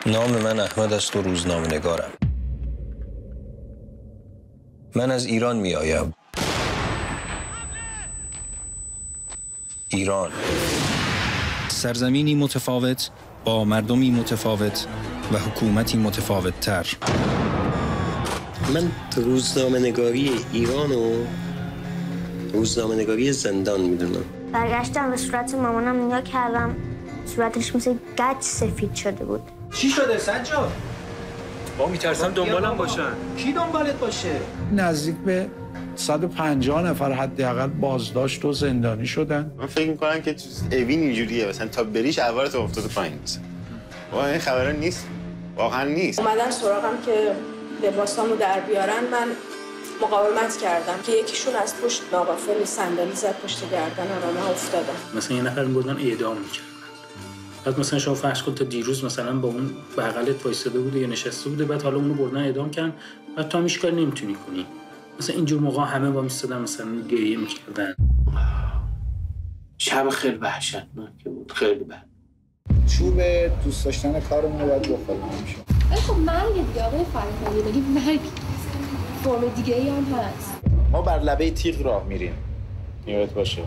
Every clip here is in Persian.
نام من احمد است و روزنامه‌نگارم. من از ایران می آیم. ایران، سرزمینی متفاوت با مردمی متفاوت و حکومتی متفاوت تر. من روزنامه‌نگاری ایران و روزنامه‌نگاری زندان میدونم. برگشتم به صورت مامانم نگاه کردم، صورتش مثل گچ سفید شده بود. چی شده سجاد؟ با میترسم دنبالم باشن. کی دنبالت باشه؟ نزدیک به 150 نفر حداقل بازداشت و زندانی شدن. من فکر می‌کنم که اوین اینجوریه، مثلا تا بریش اولت افتاده پایین مثلا. واقعا این خبرا نیست. واقعا نیست. اومدن سراغم که لباسامو در بیارن، من مقاومت کردم که یکیشون از پشت ناقافل صندلی زد پشت گردن و من افتادم. مثلا یه نفر می‌بردن اعدام می‌کردن. بعد مثلا شما فرض کن تا دیروز مثلا با اون بغلت وایساده بوده یا نشسته بوده، بعد حالا اونو بردن اعدام کردن، بعد تو هیچ کاری نمی‌تونی کنی. مثلا اینجور موقع همه با میستادن مثلا گریه می‌کردن. شب خیلی وحشتناکی بود، خیلی بد. چوب دوست داشتن کارمون رو باید بخوریم همیشه. خب مرگ دیگه آقای فرهنگی، بگید مرگ فرم دیگه ای هم هست. ما بر لبه تیغ راه میریم. یادت باشه.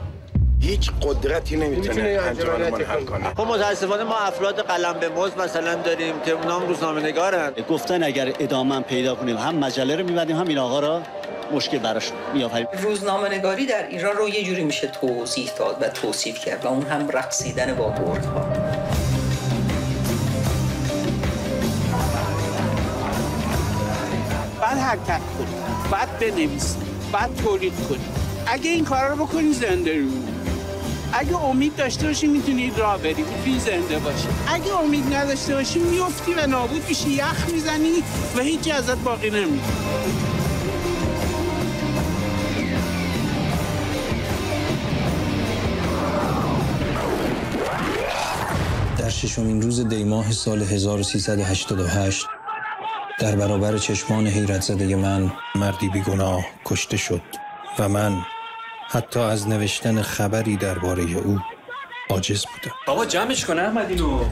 هیچ قدرتی نمیتونه انجمن حل کنه. خب متاسفانه ما افراد قلم به مزد مثلا داریم که اونام روزنامه‌نگارن. گفتن اگر ادامه پیدا کنیم هم مجله رو می‌بندیم هم این آقا را مشکل براش می‌آفریم. روزنامه‌نگاری در ایران رو یه جوری میشه توضیح داد و توصیف کرد و اون هم رقصیدن با بردها. بعد حرکت کنیم، بعد بنویسیم، بعد تولید کنیم. اگه این کارا رو بکنی زنده رو. اگه امید داشته باشی میتونی راه بری، میتونی زنده باشی. اگه امید نداشته باشی میافتی و نابود میشی، یخ میزنی و هیچی ازت باقی نمیمونه. در ششمین روز دی ماه سال 1388 در برابر چشمان حیرت زده من مردی بیگناه کشته شد و من حتی از نوشتن خبری درباره او عاجز بودم. بابا جمعش کن احمد اینو.